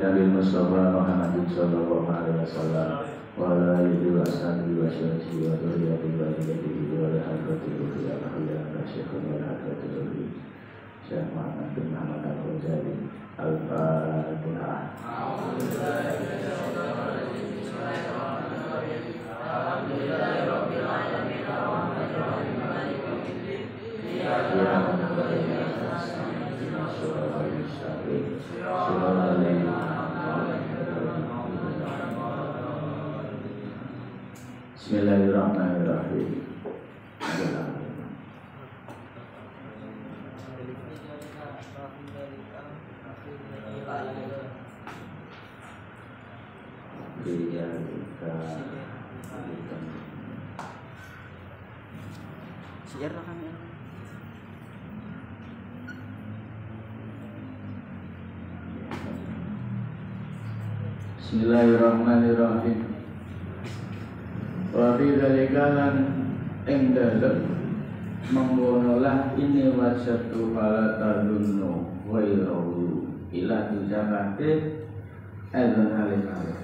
Nabi Mustafa Muhammad sallallahu alaihi wasallam wa ala alihi wa sahbihi wa sahbihi wa dzurriyyatihi wa dzurriyyatihi wa ala hadratihi wa ala syekhina wa hadratihi Syekh Muhammad bin Muhammad Al-Ghazali Al-Fatihah. Alhamdulillahirabbil alamin arrahmanirrahim maliki yaumiddin iyyaka na'budu wa iyyaka nasta'in ihdinas siratal mustaqim siratal ladzina Bismillahirrahmanirrahim. Bismillahirrahmanirrahim. Wa fi dzalika lan ing dalem mengkonolah ini wajatu fala tadunnu wa ilawu ila dijabate adzan alim-alim.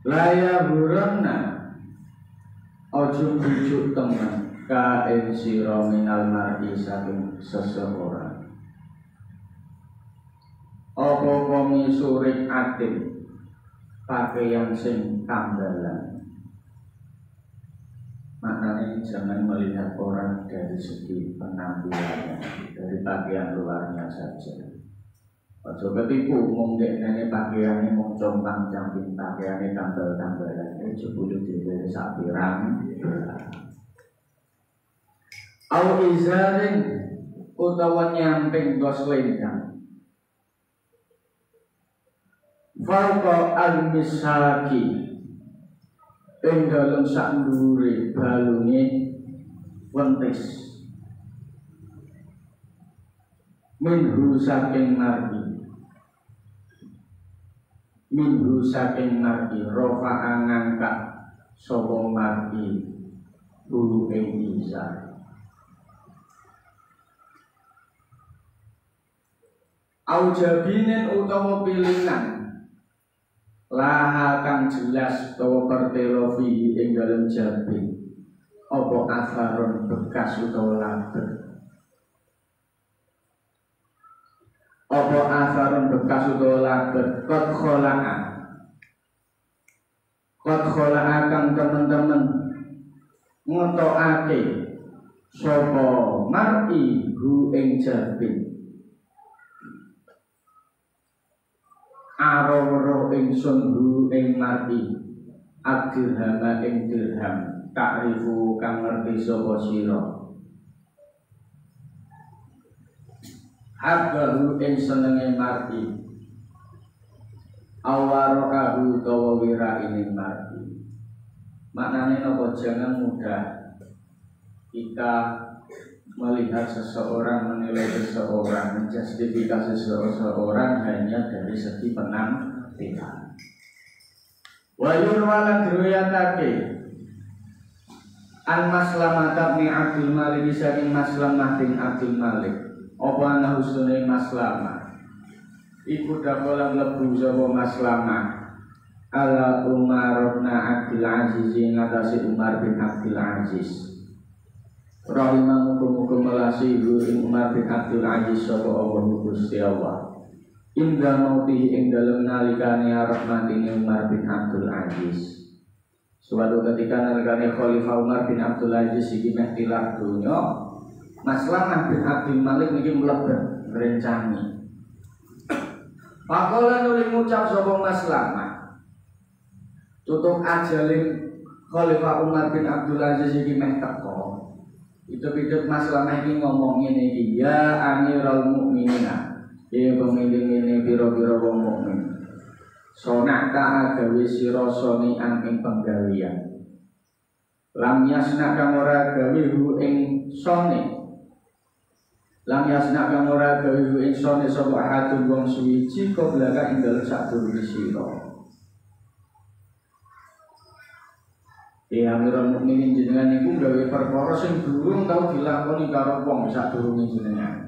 Laya burana ojo bujuk teman ka ing sira minal mar'i saking seseorang. Apa komisurik atim pakaian sing tambalan. Maknanya jangan melihat orang dari segi penampilannya, dari pakaian luarnya saja. Ojo ketipu mungkin ini pakaiannya mau compang camping, pakaiannya tambal-tambalan ini jebulu dhewe sak pirang. Au izarin utawa nyamping dos lengkang. Farqa al-misaki ing dalem sak ndure balunge wentis minhu saking mar'i rofa'a ngangkat sapa mar'i bulu ing izar au jabinin utawa pilingan laha kang jelas utawa pertelo fihi ing dalem jabin apa asarun bekas utawa labet apa asarun bekas utawa labet kot khola'a kang temen-temen ngotokake sapa mar'i hu ing jabin aroro ingsun hu ing mar'i adirhama ing dirham takrifu kang ngerti sapa sira habbahu ing senenge mar'i awarokahu utawa wiraine mar'i. Maknane napa jangan mudah kita melihat seseorang, menilai seseorang, menjustifikasi seseorang hanya dari segi penampilan. Wa yurwalan riwayatake an Maslamah bin Abdul Malik saking Maslamah bin Abdul Malik. Apa ana husnul Maslamah? Iku dakola mlebu sapa Maslamah ala Umar bin Abdul Aziz ngatasi Umar bin Abdul Aziz. Rahimah muka-muka melasi ing Umar bin Abdul Aziz sapa Allah Gusti Allah. Indra mauti ing dalem nalikane arep matine Umar bin Abdul Aziz. Suatu ketika nalikane Khalifah Umar bin Abdul Aziz iki meh tilar donya, Maslamah bin Abdul Malik niki mlebet ngrencani. Pakola nuli ngucap sapa Maslamah. Tutuk ajalin Khalifah Umar bin Abdul Aziz iki meh teko. Itu Maslamah ini ngomong ngene iki, ya Amirul Mukminina, ya pemimpin ini biro-biro wong mukmin. Sonaka agawe sira sonian ing penggawean. Lam yasna kang ora gawe hu ing sone. Lam yasna kang ora gawe hu ing sone sapa ahadun wong suwiji qoblaka ing dalem sadurunge sira. Ya amirul mukminin jenengan niku gawe perkara sing durung tau dilakoni karo wong sadurunge jenengan.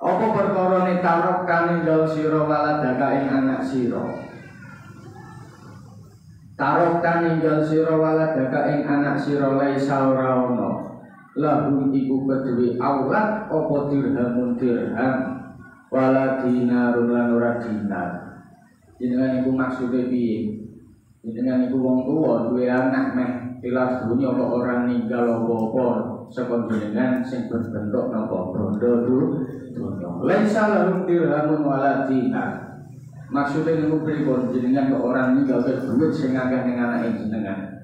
Apa perkarane tarok kaninggal sira waladaka ing anak sira. Tarok kaninggal sira waladaka ing anak sira laisa ora ono. Lahum iku kedue aulad apa dirhamun dirham wala dinarun lan ora dinar. Jenengan iku maksude piye? Jenengan iku wong tuwa duwe anak meh tilas dunya kok ora ninggal apa-apa saka jenengan sing berbentuk napa bondo dunya. Laisa lahum dirhamun wala dinar. Maksude niku pripun jenengan kok ora ninggal duit sing akeh ning anake jenengan.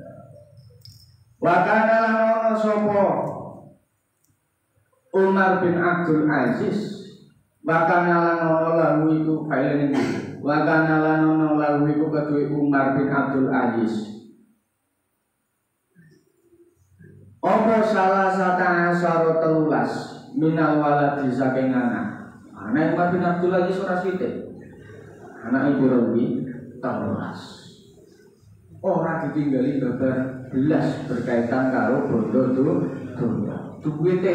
Wa kana lan ana sapa Umar bin Abdul Aziz bakana lan ana lahu iku faile niku. Wa kana lan ana lahu iku kedue Umar bin Abdul Aziz. Apa salah sata asara telulas minal waladi saking anak. Anak Umar bin Abdul Aziz ora sithik. Anak ibu Rawi telulas. Ora ditinggali babar belas berkaitan karo bondo dunya. Duwite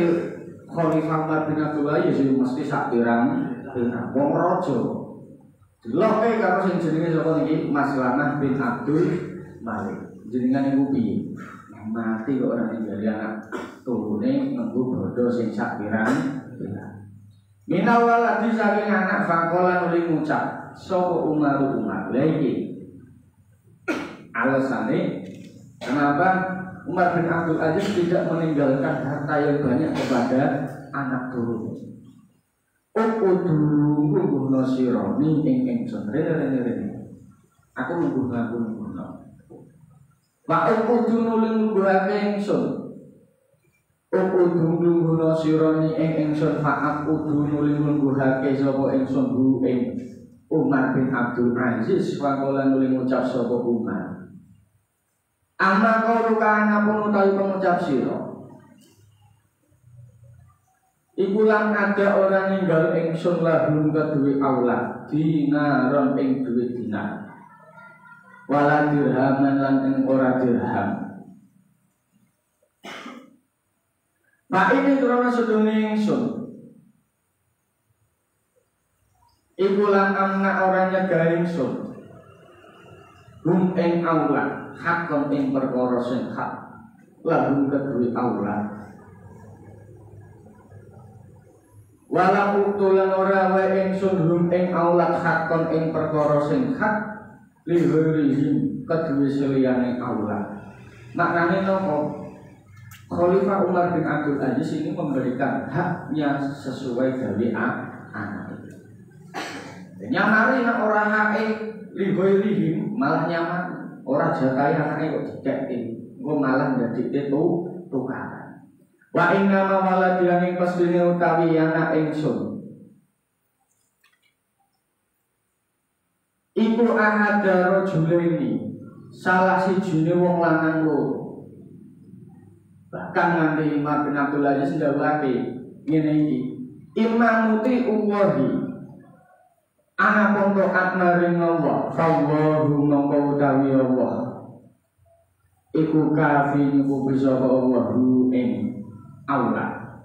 Khalifah Umar bin Abdul Aziz mesti sak pirang wong raja. Diloke karo sing jenenge sapa niki Maslamah bin Abdul Malik. Jenengan niku piye? Mati kok ora ninggali anak turune nganggo bondo sing sak pirang. Minal waladi saking anak faqala nuli ngucap sapa Umar lha iki. Alasane kenapa Umar bin Abdul Aziz tidak meninggalkan harta yang banyak kepada anak turun. Ukudu nasironi ingsun rene. Aku nunggu. Wa ukudu nulungguhake ingsun. Ukudu nunggu nasironi ingsun fa akudu nulungguhake sapa ingsun hu ing Umar bin Abdul Aziz faqala nuli ngucap sapa Umar. Amma qauluka anapun utawi pengucap sira. Iku lan ada orang ninggal ingsun lahum kedue aulad dinaron ing duit dinar. Wala dirhaman lan ing ora dirham. Pak ini krana sedune ingsun. Iku lan amna ora nyegah ingsun. Hum ing aulad hakon ing perkara sing hak. Lahum kedue aulad. Walau uktulan ora wae ingsun hum ing aulad hakon ing perkara sing hak lihurihim kedue seliyane aulad. Maknane nopo? Khalifah Umar bin Abdul Aziz ini memberikan haknya sesuai dari anak. Nyamari nek ora hake lihurihim malah nyaman, ora jatahe anake kok didekke. Engko malah ndadekne tukaran. Wa inna ma waladiyane pasdene utawi anak ingsun iku ahada rajulaini salah sijine wong lanang loro. Bahkan nganti Umar bin Abdul Aziz ndawuhake ngene iki imamuti uwahi ana pondok atmaring Allah fallahu mongko utawi Allah iku kafi niku bisa Allah ing aula.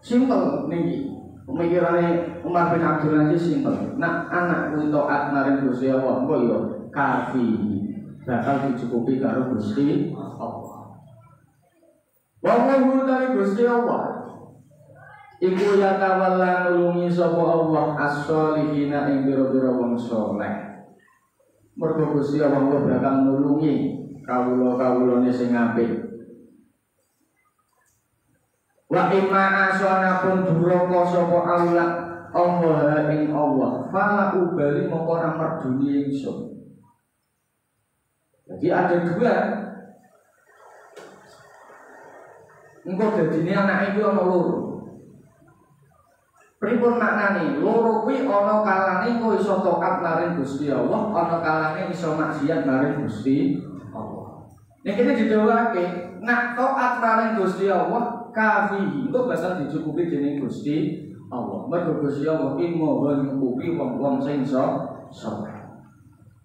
Simpel niki. Pemikirane Umar bin Abdul Aziz simpel. Nak anak kuwi taat marang Gusti Allah, engko yo kafi. Bakal dicukupi karo Gusti Allah. Wallahu ta'ala Gusti Allah. Iku ya tawalla nulungi sapa Allah as-solihina ing pira-pira wong saleh. Mergo Gusti Allah bakal nulungi kawula-kawulane sing apik. Wa imma asana pun duraka sapa aulad Allah ing Allah fala ubali mongko ora merduni ingsun. Jadi ada dua. Engko dadine anak iki ana loro. Pripun maknane? Loro kuwi ana kalane kok iso taat marang Gusti Allah, ana kalane iso maksiat marang Gusti Allah. Nek kene didhawuhake, nak taat marang Gusti Allah kafi itu bakal dicukupi dening Gusti Allah. Mergo Gusti Allah iki maha nyukupi wong-wong sing saleh.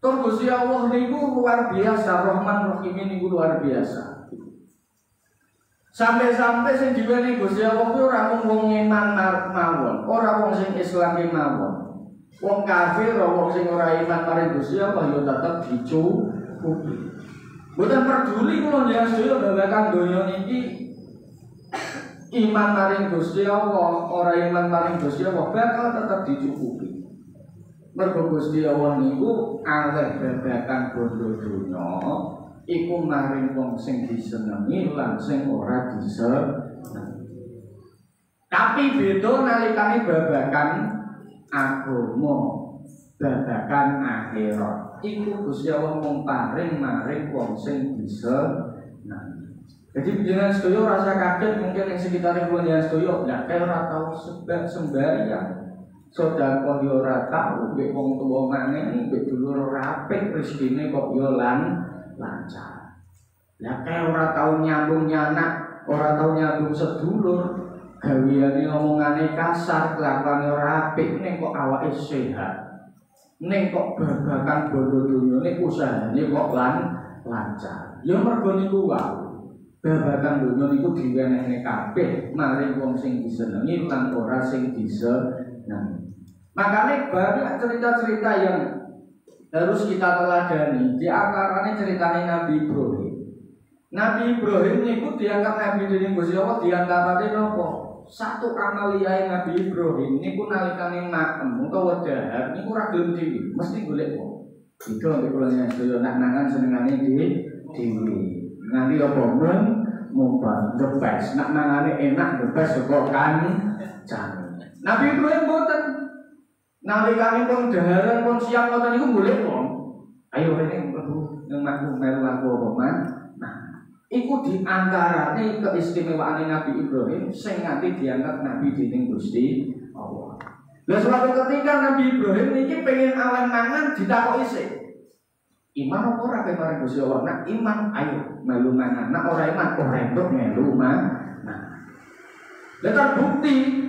Tur Gusti Allah niku luar biasa, Rahman Rahim niku luar biasa. Sampai-sampai sing diweni Gusti Allah kuwi ora mung wong iman mawon, ora wong sing Islam mawon. Wong kafir, wong sing ora iman marang Gusti Allah ya tetep dicukupi. Mboten peduli kula njenengan sedaya babagan donya niki iman maring Gusti Allah, ora iman maring Gusti Allah bakal tetep dicukupi. Mergo Gusti Allah niku alih babagan bondo donya iku maring wong sing disenengi lan sing ora disenengi. Tapi beda nalikane babagan agama, babagan akhirat. Iku Gusti Allah mung paring maring wong sing disenengi. Jadi jenengan sedaya rasa kaget mungkin yang sekitar jenengan sedaya ndak kaya ora tau sembahyang. Sedekah yo ora tau, mbek wong tuwa maneh, mbek dulur rapih rezekine kok yo lancar. Lah kaya ora tau nyambung nyanak, ora tau nyambung sedulur, gaweane omongane kasar, kelakuane ora apik ning kok awake sehat. Ning kok babagan bondo dunyane usahane kok lancar. Ya mergo niku wae. Babagan donya niku diwenehne kabeh maring wong sing disenengi lan ora sing disenengi. Makanya banyak cerita-cerita yang harus kita teladani. Di antaranya ceritanya Nabi Ibrahim. Nabi Ibrahim niku dianggap Nabi dening Gusti Allah diantarane napa? Satu amaliyae Nabi Ibrahim niku nalikane makem utawa dahar niku ora gelem dhewe, mesti golek wong. Itu nek kula sedaya nak nangan senengane dhewe. Nanti apa mumpah depes, nak nangane enak depes kok kan jan. Nabi Ibrahim boten nalikane pun daharan pun siap ngoten niku golek wong. Ayo rene mlebu nang melu aku apa man. Nah, iku di antarane keistimewaane Nabi Ibrahim sing nganti dianggap nabi dening Gusti Allah. Lah suatu ketika Nabi Ibrahim niki pengen aweh mangan ditakoki sik. Iman apa ora kemarin Gusti Allah? Nak iman ayo melu mangan. Nak ora iman ora entuk melu mangan. Lah terbukti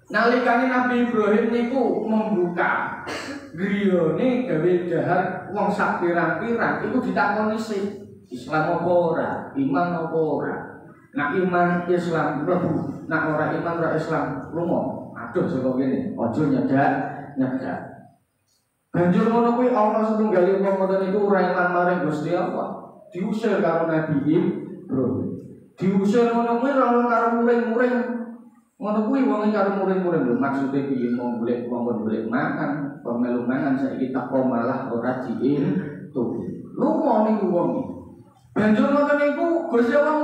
nalikane Nabi Ibrahim niku membuka griyane gawe dahar wong sak pirang-pirang iku ditakoni sik Islam apa ora, iman apa ora. Nak iman Islam mlebu, nak ora iman ora Islam lunga. Aduh saka kene, aja nyedak. Banjur ngono kuwi ana setunggal wong ngoten niku ora iman marang Gusti Allah. Diusir karo Nabi Ibrahim. Diusir ngono kuwi ora karo muring-muring. Ngono kuwi wong karo muring-muring lho maksude piye mau golek wong golek makan, pemelu mangan saiki teko malah ora diintuhi. Lunga niku wong iki. Banjur ngoten niku Gusti Allah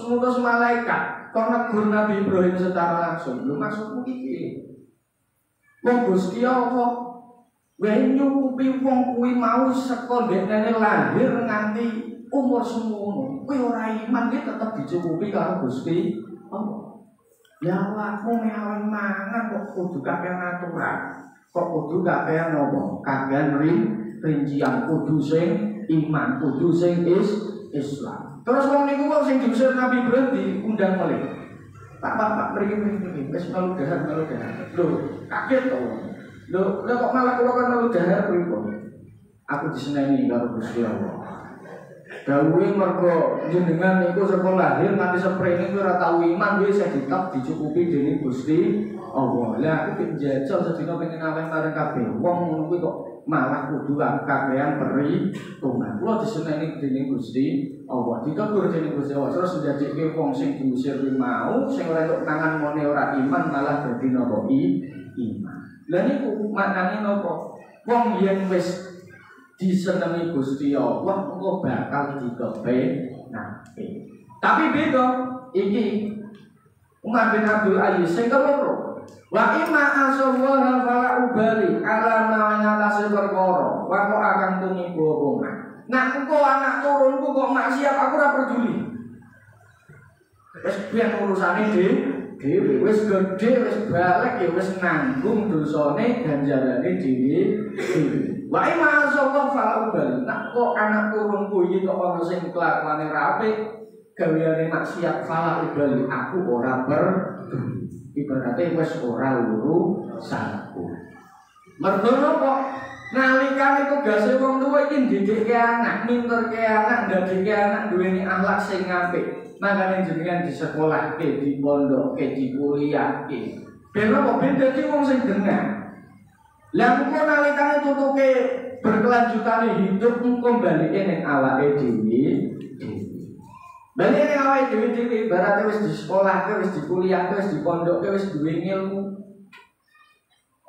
ngutus malaikat kok negur Nabi Ibrahim secara langsung. Lho maksudmu iki? Wong Gusti Allah wae nyukupi wong kuwi mau saka dekne lahir nganti umur semono. Kuwi ora iman iki tetep dicukupi karo Gusti Allah. Ya awakmu meh mangan kok kudu kakean aturan. Kok kudu kakean nopo? Kakean rincian kudu sing iman, kudu sing Islam. Terus wong niku wong sing diusir Nabi Ibrahim diundang malih. Pak mriki wis melu dahar. Lho, kaget to. Lho kok malah kula kan melu dahar pripun? Aku diseneni karo Gusti Allah. Dawuhe mergo jenengan niku saka lahir nganti seprene ora tau iman wis ditetep dicukupi dening Gusti Allah. Lah aku njajal sedina pengen aweh marang kabeh. Wong ngono kuwi kok malah kudu kakean perhitungan. Kula diseneni dening Gusti Allah. Ditegur dening Gusti Allah terus njajike wong sing diusir kuwi mau sing ora entuk tangan mone ora iman malah dadi napa iman. Lah niku maknane napa? Wong yen wis disenengi Gusti Allah engko bakal dikepenake. Tapi beda iki Umar bin Abdul Aziz sing keloro. Wa imma asawaha fala ubali ala ma ngatasi perkara. Wa kok akan tumibo omongan. Nah engko anak turunku kok maksiat aku ora peduli. Wis biyen urusane dhewe wis gedhe wis balik ya wis nanggung dosane ganjarane dhewe. Wa ima sapa fa'al bal. Nak kok anak turunku iki kok ana sing kelakuane ra apik, gaweane maksiat fa'al bal aku ora peduli. Ibarate wis ora urusanku. Mergo kok Nalikane tugase wong tuwa iki ndidikke anak, minterke anak, ndadekke anak duweni akhlak sing apik. Makane jenengan disekolahke, dipondokke, dikuliahke. Ben apa ben dadi wong sing genah. Lah engko nalikane tutuke berkelanjutane hidup engko balike ning awake dhewe. Balike ning awake dhewe ibarate wis disekolahke, wis dikuliahke, wis dipondokke, wis duwe ilmu.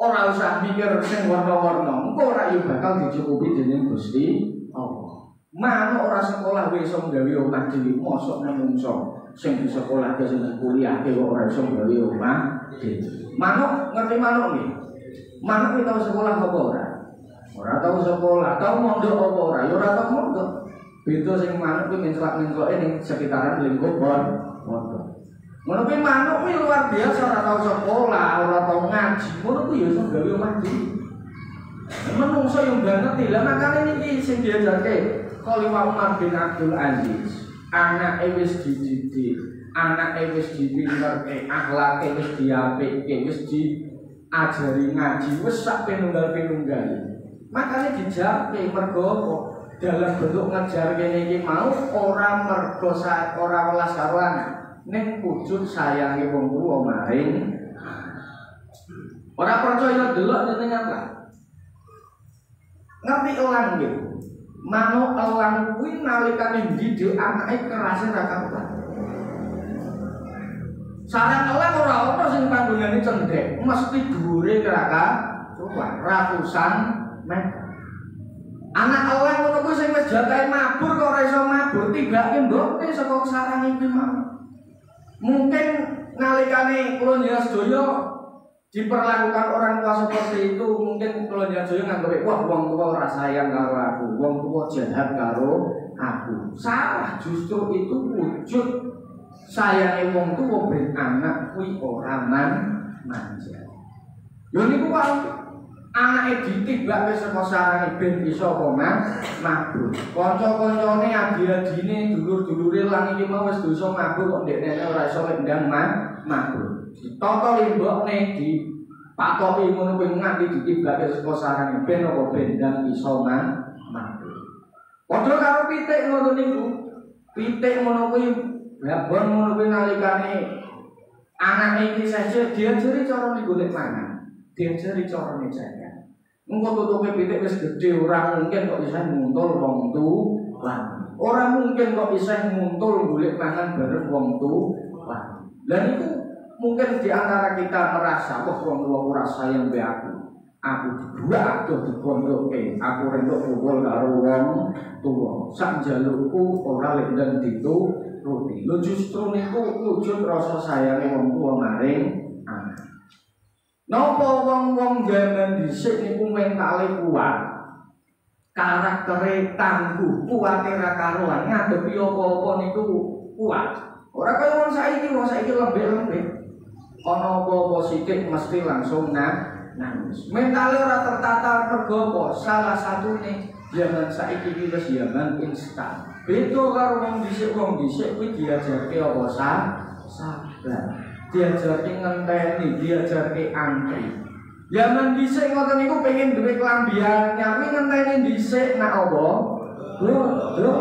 Ora usah mikir sing warna-warna, engko ora yo bakal dicukupi dening Gusti Allah. Manuk ora sekolah wis iso nggawe omah dhewe, mosok menungso sing disekolahke sing dikuliahke kok ora iso nggawe omah dhewe. Manuk ngerti manuk nggih? Manuk iki tau sekolah apa ora? Ora tau sekolah, tau mondok apa ora? Ya ora tau mondok. Beda sing manuk kuwi menclak-mencloke ning sekitaran lingkup pondok. Ngono kuwi manuk kuwi luar biasa, ora tau sekolah, ora tau ngaji. Ngono kuwi ya iso gawe omah dhewe. Menungso yo banget lha makane niki sing diajarke Khalifah Umar bin Abdul Aziz. Anake wis dididik, anake wis dipinterke, akhlake wis diapikke, wis diajari ngaji, wis sak penunggal-penunggal. Makane dijawabke mergo apa? Dalam bentuk ngajar kene iki mau ora mergo ora welas karo anak. Ning wujud sayange wong tuwa maring ora percaya delok jenengan lah. Ngerti elang nggih. Manuk elang kuwi nalikane ndidik anake kerase ra karuan. Sarang elang ora ono sing panggonane cendhek, mesti dhuwure karuan ratusan meter. Anak elang ngono kuwi sing wis jatahe mabur kok ora iso mabur, tibake mbokne saka sarang iki mau. Mungkin nalikane kula njenengan sedaya diperlakukan orang tua seperti itu, mungkin kula njenengan sedaya nganggep wah wong tua ora sayang karo aku, wong tua jahat karo aku. Salah, justru itu wujud sayange wong tua ben anak kuwi ora manja. Yo niku wae anake ditibake saka sarange ben iso mabur. Kanca-kancane adi-adine, dulur-dulure lang iki mau wis dosa mabur kok ndekne ora iso ndang mabur. Ditata limbokne dipatoki ngono kuwi nganti ditibake saka sarange ben apa ben ndang iso mabur. Padha karo pitik ngono niku. Pitik ngono kuwi babon ngono kuwi nalikane anake iki saja diajari cara golek mangan. Diajari cara jaga. Engko tutupe pitik wis gedhe ora mungkin kok isih nguntul wong tuwa. Ora mungkin kok isih nguntul golek mangan bareng wong tuwa. Lah niku mungkin di antara kita merasa wah wong tuwa ora sayang mbek aku. Aku dua adoh dipondokke, aku rentuk pukul karo wong tuwa. Sak jalukku ora lek ndang dituruti. Lho justru niku wujud rasa sayange wong tuwa maring anak. Napa wong-wong jaman dhisik niku mentale kuat, karaktere tangguh, kuwate ra karuan, ngadepi apa-apa niku kuat. Ora kaya wong saiki lembek-lembek. Ana apa-apa sithik mesti langsung nangis. Mentale ora tertata mergo apa? Salah satune jaman saiki iki wis jaman instan. Beda karo wong dhisik kuwi diajarke apa sabar. Diajarke ngenteni, diajarke antri. Zaman dhisik ngoten niku pengen duwe klambi anyar, kuwi ngenteni dhisik nak apa? Lho.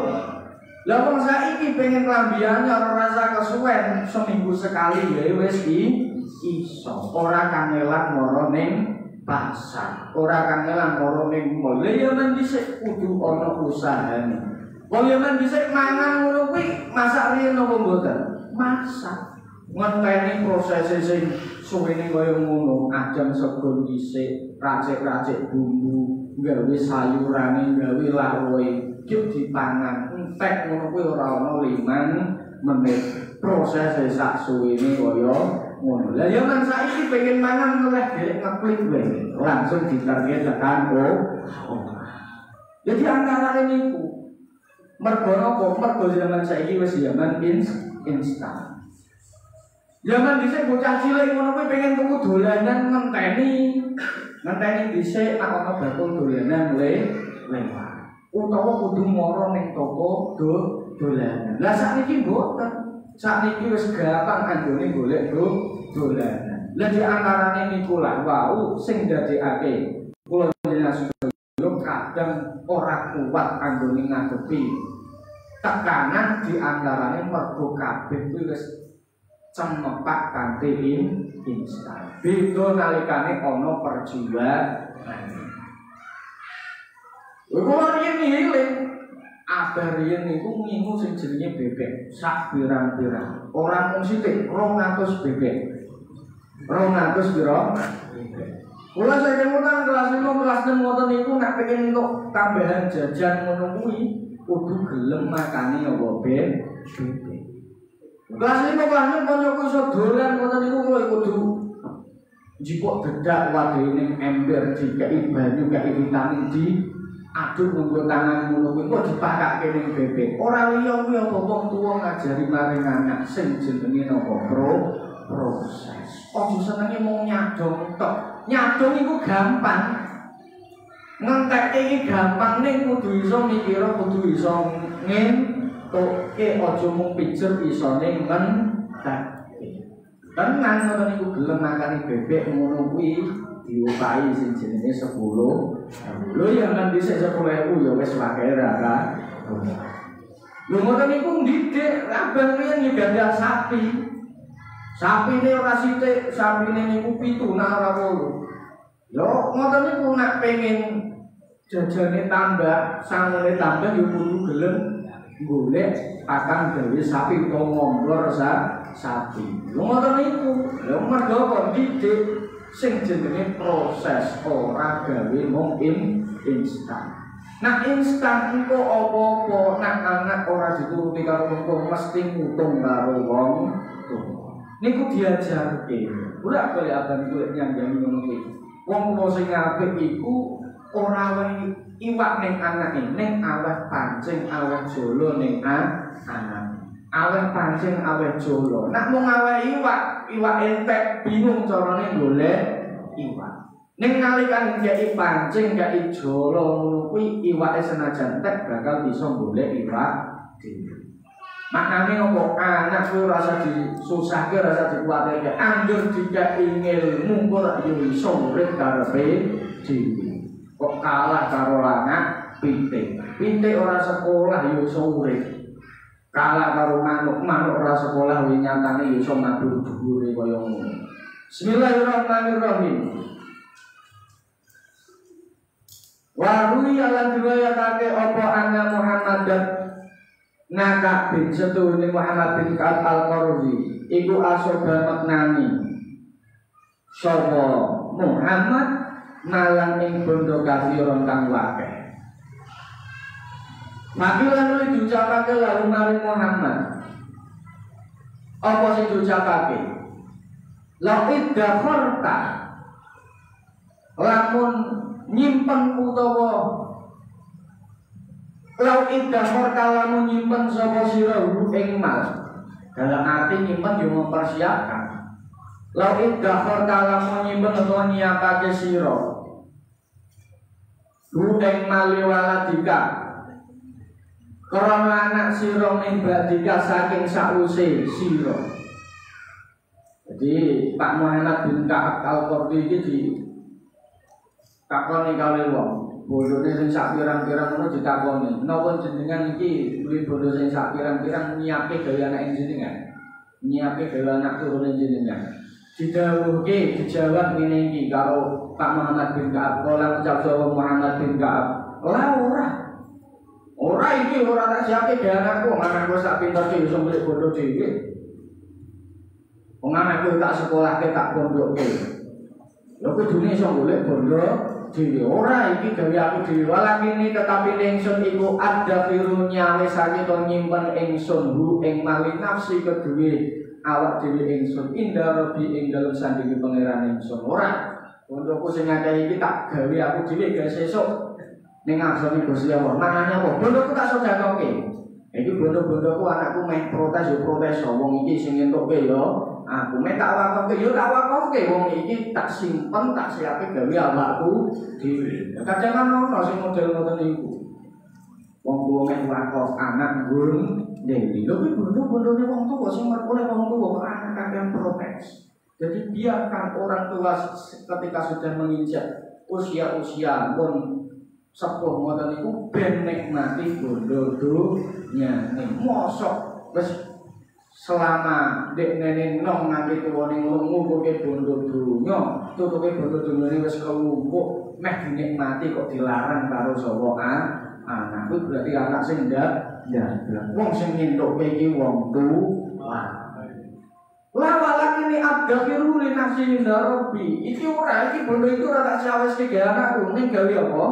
Lah wong saiki pengen klambi anyar rasa kesuwen seminggu sekali ya wis iso. Ora kangelan moro ning pasar, ora kangelan moro ning mall. Lah zaman dhisik kudu ana usahane. Wong zaman dhisik mangan ngono kuwi masak riyen napa mboten? Masak. Ngenteni proses sing suwene kaya ngono, ajeng sego dhisik, racik-racik bumbu, gawe sayurane, gawe lawuhe, iki dipangan. Entek ngono kuwi ora ana 5 menit. Proses sak suwene kaya ngono. Lah yo nang saiki pengen mangan oleh dhek ngeklik wae, langsung diterke tekan Jadi antara niku mergo apa? Mergo zaman saiki wis zaman instan. Zaman dhisik bocah cilik ngono kuwi pengen tuku dolanan ngenteni dhisik nek ana bakul dolanan lewat. Utawa kudu moro ning toko dolanan. Lah sakniki mboten. Sakniki wis gampang anggone golek dolanan. Lah di antarane niku lah wau sing ndadekake kula jenengan kadang ora kuat anggone ngadepi tekanan di antarane mergo kabeh kuwi wis cemepak kanthi instan. Beda nalikane ana perjuangan. Kulo riyen ngiling abah riyen niku ngingu sing jenenge bebek sak pirang-pirang. Ora mung sithik 200 bebek. 200 pira? Kula saking utang kelas 5 kelas 6 ngoten niku nek pengen entuk tambahan jajan ngono kuwi kudu gelem makani apa bebek. Kelas 5 kelas 6 kancaku iso dolan ngoten niku kula kudu jipuk dedak wadene ember dikai banyu dikai vitamin D aduk nganggo tangan ngono kuwi kok dipakake ning bebek. Ora liya kuwi apa wong tuwa ngajari maring anak sing jenenge napa proses. Ojo senenge mung nyadong tok. Nyadong iku gampang. Ngentekke iki gampang ning kudu iso mikir, kudu iso ngentuke aja mung pijer isone ngentekke. Tenan ngono niku gelem makani bebek ngono kuwi diupahi sing jenenge 10. Lho ya kan dhisik 10.000 ya wis wae ra kan. Lho ngoten niku ndidik abang riyen nggandal sapi. Sapine ora sithik, sapine niku 7 ora 8. Yo ngoten niku nek pengen jajane tambah, sangune tambah yo kudu gelem golek akan gawe sapi utawa ngomblor sapi. Lho ngoten niku. Lho mergo kok didik sing jenenge proses ora gawe mung instan. Nah instan engko apa-apa nek anak ora dituruti karo wong mesti ngutung karo wong tuwa. Niku diajarke. Ora kaya abang golek nyanggangi ngono kuwi. Wong tuwa sing apik iku ora wae iwak ning anake, ning aweh pancing, aweh jolo ning anak. Aweh pancing, aweh jolo. Nek mung aweh iwak entek bingung carane golek iwak. Ning nalikan ngeki pancing, ngeki jolo ngono kuwi iwake senajan entek bakal bisa golek iwak dhewe. Maknane opo anak kuwi rasa disusahke, rasa dikuwatirke. Angger dikeki ilmu kok yo iso urip karepe dhewe. Kok kalah karo anak pitik. Pitik ora sekolah yo iso urip. Kalah karo manuk ora sekolah wi nyatane yo iso mabur dhuwure kaya ngono. Bismillahirrahmanirrahim. Wa ruwiya lan riwayatake apa anna Muhammadan Nakak bin setuhune Muhammad bin Ka'ab al-Qarzi iku asoba maknani sapa Muhammad malang ing bondo kathiron kang wakeh. Makilan lu diucapake lalu maring Muhammad. Apa sing diucapake? Laqid dakharta lamun nyimpen utawa lau idah morkalamu nyimpen sapa sira ing mal. Dalam arti nyimpen yo mempersiapkan. Lau idah morkalamu nyimpen utawa nyiapake sira ing mal waladika. Karena anak sira ing badika saking sause sira. Jadi Pak Muhammad bin Ka'ab al-Qarzi iki di takoni kali wong. Bojone sing sak pirang-pirang ngono ditakoni. Napa jenengan iki duwe bojo sing sak pirang-pirang nyiapke gawe anak jenengan? Nyiapke gawe anak turune jenengan. Didhawuhke dijawab ngene iki karo Pak Muhammad bin Ka'ab. Kala ucap sapa Muhammad bin Ka'ab, ora. Ora iki ora tak siapke gawe anakku sak pinter iki iso golek bojo dhewe. Wong anakku tak sekolahke tak pondokke. Lha kudune iso golek bojo dhewe ora iki gawe aku dhewe walakini tetapi ingsun iku ada firunya wis sakito nyimpen ingsun ing mali nafsi kedue awak dhewe ingsun indah robi ing dalem sandinge pangeran ingsun ora untukku sing akeh iki tak gawe aku dhewe gawe sesuk ning ngarsane Gusti Allah manane apa bondoku tak sedakoke iki bondo-bondoku anakku meh protes yo protes wong iki sing entuke yo aku mek tak wakofke yo tak wakofke wong iki tak simpen tak siape gawe awakku dhewe. Kadang kan ono sing model ngoten niku. Wong tuwa mek wakof anak ngurung dhewe. Lho kuwi bondo-bondone wong tuwa sing merkone wong tuwa anak kadang protes. Jadi biarkan orang tua ketika sudah menginjak usia-usia pun sepuh ngoten niku ben nikmati bondo dunyane. Mosok wis selama dekne nom nganti tuwane nglumpuk bondo dunya, tutuke bondo dunyane wis kelumpuk, meh dinikmati kok dilarang karo sapa anak. Kuwi berarti anak sing ndak wong sing ngentuke iki wong tuwa. Lawalak ini abdakiru li nafsi indarobi. Iki ora, iki bondo itu ora tak sawes ke anakku, ning gawe apa?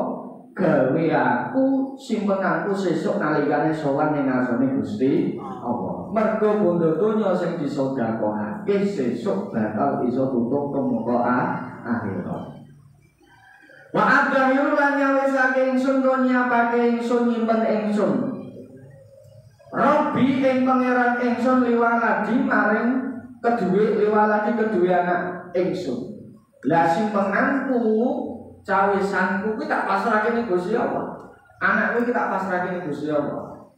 Gawe aku simpenanku sesuk nalikane sowan ning ngarsane Gusti Allah. Mergo bondo donya sing disedekahake sesuk bakal iso tutuk temoko akhirat. Wa abdakiru lan nyawisake ingsun dunya pake ingsun nyimpen ingsun. Robi ing pangeran ingsun liwaladi maring liwaladi kedue anak ingsun. Lah simpenanku, cawisanku kuwi tak pasrahke ning Gusti Allah. Anakku iki tak pasrahke ning Gusti Allah.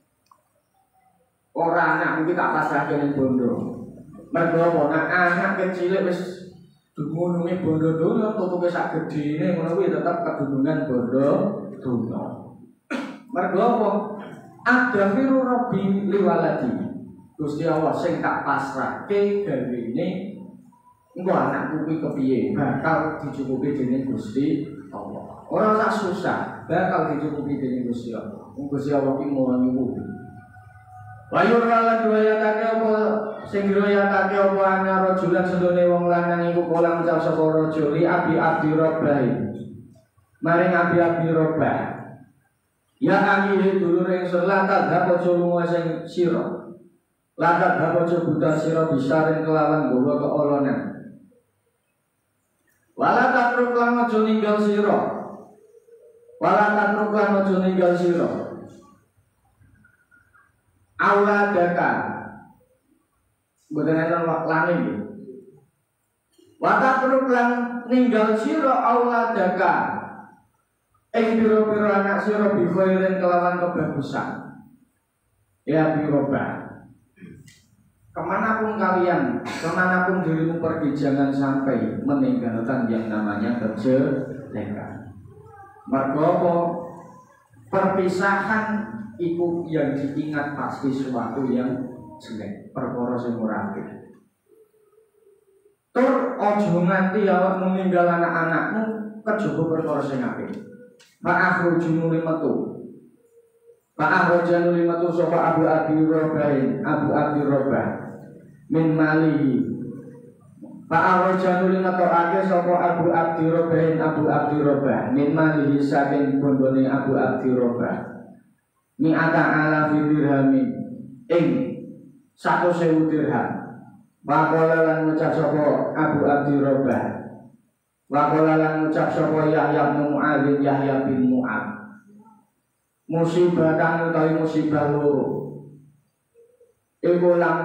Ora anakku iki tak pasrahke ning bondo. Mergo apa? Nek anak kecil wis dumununge bondo donya tutuke sak gedene ngono kuwi tetep kedunungan bondo donya. Mergo apa? Adzafiru rabbi liwaladi. Gusti Allah sing tak pasrahke gawene engko anakku kuwi kepiye bakal dicukupi dening Gusti Allah. Ora usah susah, bakal dicukupi dening Gusti Allah. Gusti Allah ki mau nyukupi. Wa yurala duayatake apa sing duayatake apa ana rajulan sedone wong lanang iku kala ngucap sapa raja li abi rabbahi. Maring abi rabbah. Ya angin dulur ingsun lantat hapa lunga sing sira. Lantat hapa buta sira bisaring kelawan gawa keolonan. Wala tatruk lan aja ninggal sira. Wala tatruk lan aja ninggal sira. Auladaka. Mboten enten waklane iki. Wa tatruk lan ninggal sira auladaka. Piro-piro anak sira bi khairin kelawan kebagusan. Ya birobah. Kemanapun kalian, kemanapun dirimu pergi, jangan sampai meninggalkan yang namanya kejelekan. Mergo perpisahan itu yang diingat pasti sesuatu yang jelek, perkara sing ora apik. Tur aja nganti awakmu ninggal anak-anakmu kejaba perkara sing apik. Ma'akhruju nulimatu Ma'akhruju nulimatu sopa Abu Abi Robah min malihi. Ma'akhruju nulimatu ake sopa Abu Abi Robah min malihi saking bondone Abu Abi Robah mi'ata ala dirhamin ing 100.000 dirham. Waqala lan ngucap sopa Abu Abi Robah Waqala lan ngucap sapa Yahya bin Mu'adz Yahya bin Mu'adz musibah kang utawi musibah loro iku lan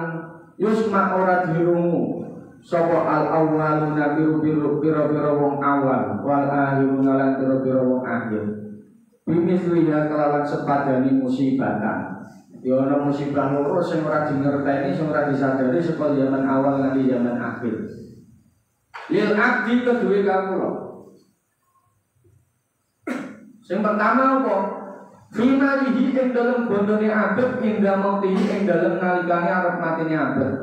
yusma ora dirungu sapa al-awwaluna pira-pira wong awal wal akhiruna lan pira-pira wong akhir bimisliha kelawan sepadani musibah kan. Ya ana musibah loro sing ora dingerteni sing ora disadari saka zaman awal nganti zaman akhir. Lil abdi kedue kawula. Sing pertama apa? Finalihi ing dalem bondone abet hingga mautihi ing dalem nalikane arep matine abet.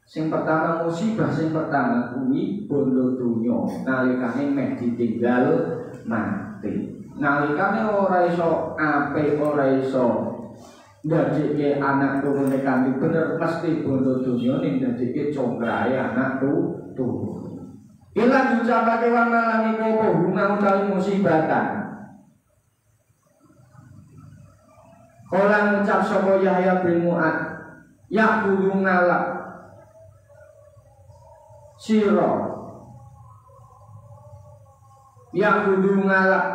Sing pertama musibah sing pertama kuwi bondo dunya nalikane meh ditinggal mati. Nalikane ora iso apik ora iso ndadekke anak turune kanthi bener mesti bondo dunya ning ndadekke congkrae anak turun. Ilang ucapake wa malang iku apa huma utawi musibatan. Kala ngucap sapa Yahya bin Mu'adz ya kudu ngalak sira. Ya kudu ngalak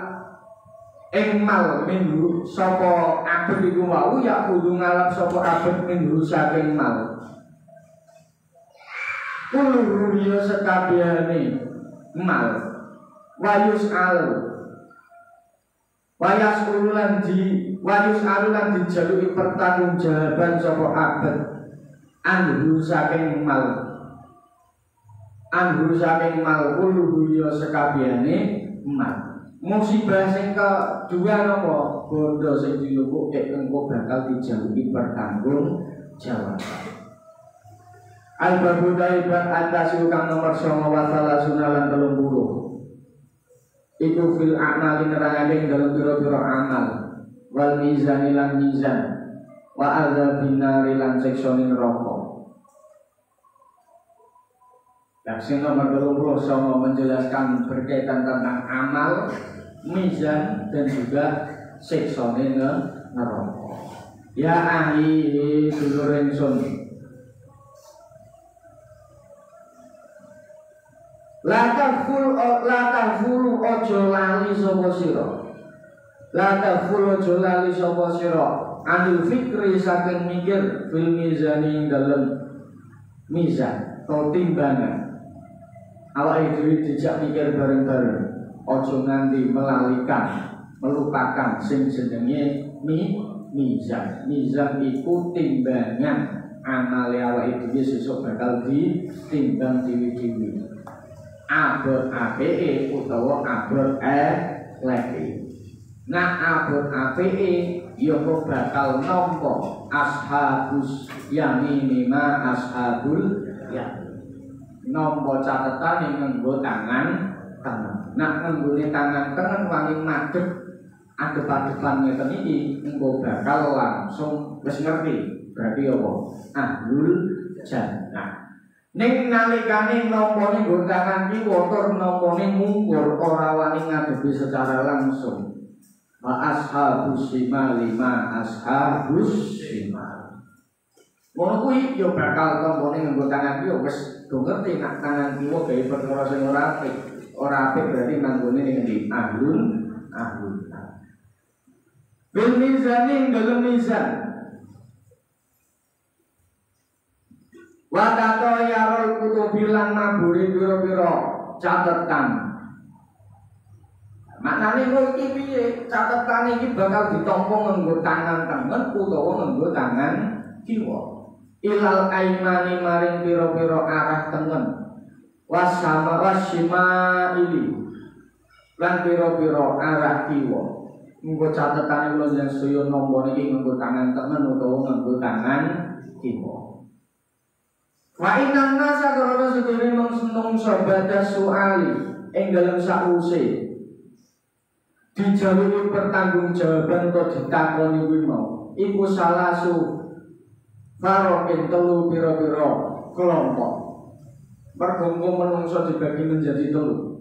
ing mal minhu sapa abet iku wau ya kudu ngalak sapa abet minhu saking mal. Kulur ya sekabehane mal wayus alulan dijaluki pertanggungjawaban sapa abet anhu saking mal kulur ya sekabehane mal. musibah sing kedua napa bondo sing dilumpukke engko bakal dijauhi pertanggung jawaban. Al-babu taibat antasiu kang nomor 9 wa salasuna lan 30. Iku fil a'mali nerangake dalem pira-pira amal wal mizani lan mizan wa adzabin nari lan siksa neraka. Yang nomor 20 sama menjelaskan berkaitan tentang amal, mizan dan juga siksa neraka. Ya ahli dulur ingsun, la tafulu ojo lali sapa sira. La tafulu ojo lali sapa sira. Anil fikri saking mikir fil mizani dalam mizan atau timbangan. Awake dhewe dijak mikir bareng-bareng, ojo nganti melalikan, melupakan sing jenenge mizan. Mizan iku timbangan amale awake dhewe sesuk bakal ditimbang dhewe-dhewe. Abot apike utawa abot eleke. Nah abot apike ya kok bakal nampa ashabus yamin ma ashabul yamin. Nompo catatan yang nganggo tangan tangan. Nak nganggone tangan tangan wangi madhep adep-adepan ngeten iki engko bakal langsung wis ngerti. Berarti apa? Ahlul jannah. Ning nalikane nampane nggo tangan kiwa tur nampane mungkur ora wani ngadepi secara langsung. Wa ashabus shimali ma ashabus shimal. Ngono kuwi yo bakal nampane nggo tangan kiwa wis do ngerti nak tangan kiwa gawe perkara sing ora apik. Ora apik berarti nanggone ning ndi? Ahlul. Bil mizani dalam mizan. Wa taqayyarul kutubi lan maburi pira-pira catetan. Maknane kok iki piye? Catetan iki bakal ditampa nganggo tangan tengen utawa nganggo tangan kiwa. Ilal aimani maring pira-pira arah tengen. Wasama wasima'ili lan pira-pira arah kiwa. Nggo catetane kula jeneng sedaya nampa niki nganggo tangan tengen utawa nganggo tangan kiwa. Wa inna nasa karena sedene menungso bada suali ing dalem sakwuse dijawab pertanggungjawaban kok ditakoni kuwi mau iku salasu farokin telu pira-pira kelompok. Mergo menungso dibagi menjadi telu.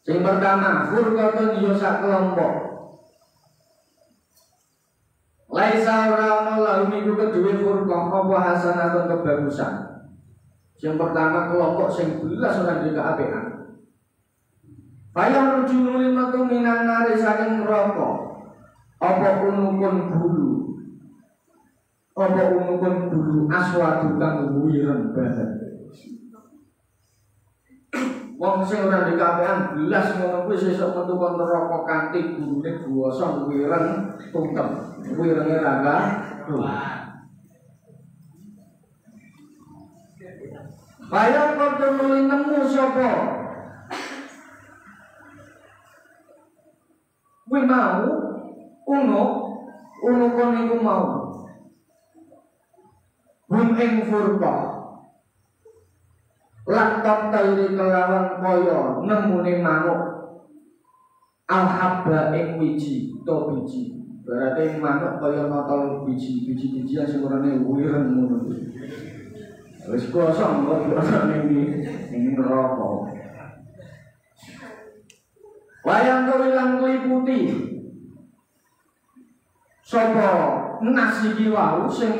Sing pertama furqatun ya sak kelompok. Laisa ora lahu niku kedue furqah apa hasanatun kebagusan. Yang pertama kelompok sing belas ora duwe kaapian. Bayang rujul limatu minan nari saking neraka. Apa unukun bulu. Apa unukun bulu aswadu kang wireng banget. Wong sing ora duwe kaapian belas ngono kuwi sesuk metu kon neraka kanthi gurune guwasa wireng tungkem. Wirenge raga. Bayang kok nuli nemu sapa? Kuwi mau unukun iku mau. Hum ing furqa. Lakot tairi kelawan kaya nemune manuk. Alhabba ing wiji to biji. Berarti manuk kaya notol biji-bijian sing urane wireng ngono. Wis kosong kok ning neraka. Wayang kewilang ngeliputi sapa nasi iki wau sing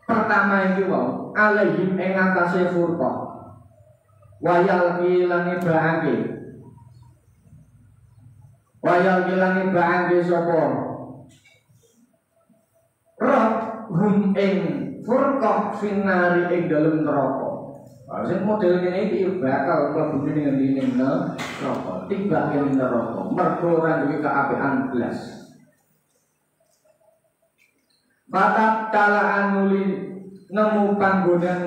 pertama iki wau alaihim ing atase furqa. Wayal kilane bahange. Wayal kilane bahange sapa? Roh hum ing furqah finari ing dalem neraka. Sing model ngene iki bakal mlebu ning ngene neraka. Tiba ing neraka. Mergo ora duwe kaapian blas. Fatat talaan nuli nemu panggonan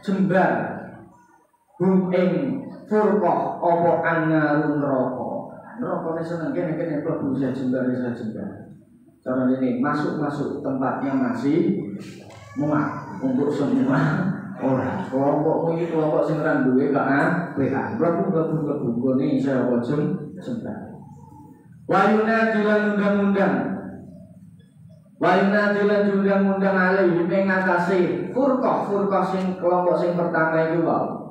jembar hum ing furqah apa annarun neraka. Neraka seneng kene mlebu sajembare. Cara ini masuk tempatnya masih muat untuk semua orang. Kelompok ini kelompok sing ora duwe gak mlebu gone saya bosen sembah. Wayuna dilan undang-undang alih ing atase furqah sing kelompok sing pertama iku wae.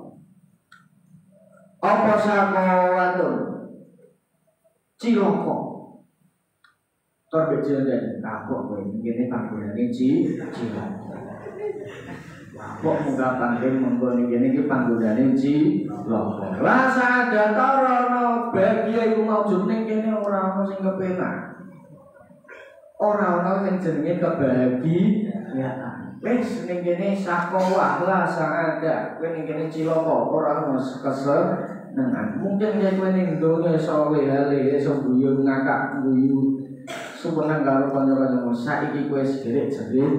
Apa sakawatun cilaka torbek jeneng kapok kowe ngene panggonane cilaka. Kok munggah panggen monggo ngene iki panggonane cilaka. Rasa ada tarono bahagia iku maujud ning kene ora ono sing kepenak. Ora ono sing jenenge kebahagiaan. Wis ning kene sakowah lah ada. Kowe ning kene cilaka ora ono kesenengan. Mungkin yen kowe ning donya iso lehale iso guyu ngakak guyu suwenang karo kanca-kancamu saiki kowe jerit-jerit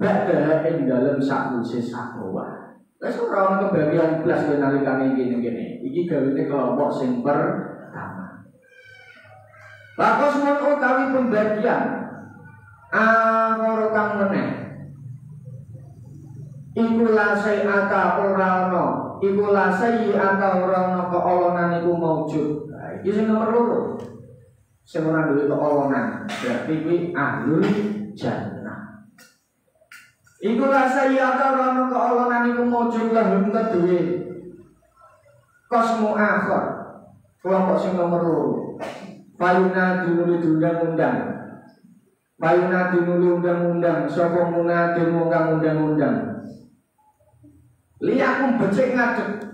badha ing dalem sakwise sakowah. Wis ora ono kebahagiaan blas kowe nalikane ngene. Iki gawene kelompok sing pertama. Lakos mun utawi pembagian karo kang meneh iku lasai ata ora ono, iku lasai ata ora ono keolonan iku maujud. Iki sing nomor 2. Sing ora duwe keolonan, berarti kuwi ahlul jannah. Iku lasai ata ora ono keolonan iku maujud lahum kedue. Kosmu akhir. Kelompok sing nomor 2. Payuna dinuli undang-undang. Payuna dinuli undang-undang. Sapa munadin wong kang undang-undang. Liyakum becik ngadeg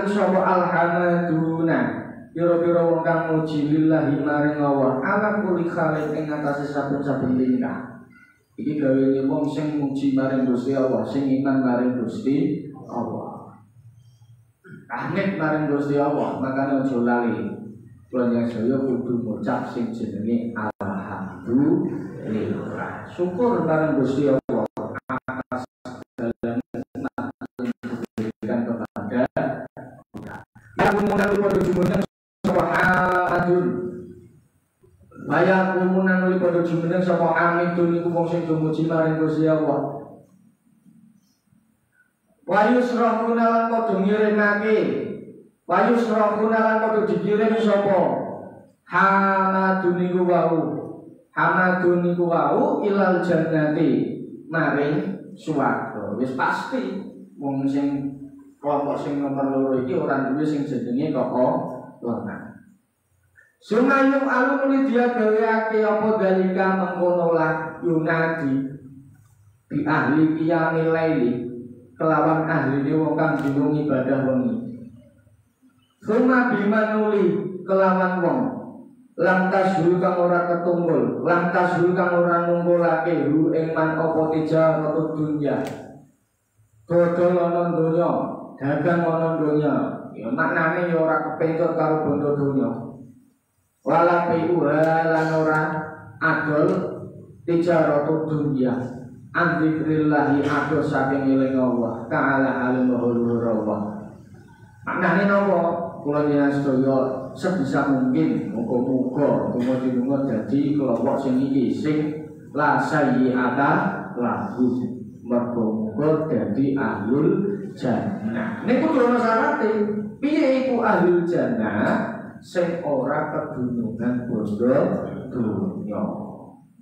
sapa alhamaduna. Pira-pira wong kang muji lillahi maring Allah. Ala kulli khalid ing atase saben-saben tingkah. Iki gawene wong sing muji maring Gusti Allah, sing iman maring Gusti Allah. Ahmed maring Gusti Allah, makane aja lali. Kula saya kudu ngucap sing jenenge alhamdulillah. Syukur maring Gusti Allah atas segala nikmat yang diberikan kepada kita. Yang menawi padha jumeneng sapa adun. Maya kumunan nuli padha jumeneng sapa amidun iku wong sing muji maring Gusti Allah. Wayusrahuna lan padha ngirimake. Wayusrahuna lan padha dikirim sapa hamadun iku wau ilal jannati maring swarga. Wis pasti wong sing kelompok sing nomor 2 iki ora duwe sing jenenge keolonan. Sumayung alun dia gaweake apa dalika mengkono lah yunadi bi ahli qiyamil laili kelawan ahli wong kang dina ibadah wengi. Suma bimanuli kelawan wong lantas hul kang ora ketunggul, lantas hul kang ora nunggulake hu ing man apa tijaratu dunya. Dodol ana donya, dagang ana donya. Ya maknane ya ora kepencut karo bondo donya. Wala pi'uha lan ora adol tijaratu dunya. Andikrillahi adol saking eling Allah ta'ala alim wa Allah. Maknane napa? Kula nyen sedaya sebisa mungkin muga-muga tumuju dadi kelompok sing iki sing la sayyi'ata lahu. Muga-muga dadi ahlul jannah. Niku lho syaraté. Piye iku ahlul jannah? Sing ora kedunungan bondo dunya.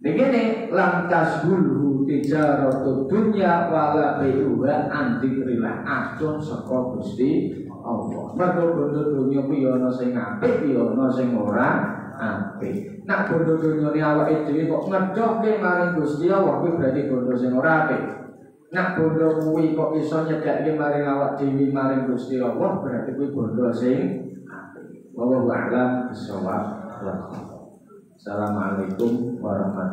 Begini lam tasbulhu tijaratu dunya wala bai'uha antikrillah adon saka Gusti Allah. Mergo bondo dunya kuwi ana sing apik ya ana sing ora apik. Nek bondo dunyane awake dhewe kok ngedohke maring Gusti Allah kuwi berarti bondo sing ora apik. Nek bondo kuwi kok iso nyedhake maring awak dhewe maring Gusti Allah berarti kuwi bondo sing apik. Wallahu a'lam bishawab. Assalamualaikum warahmatullahi wabarakatuh.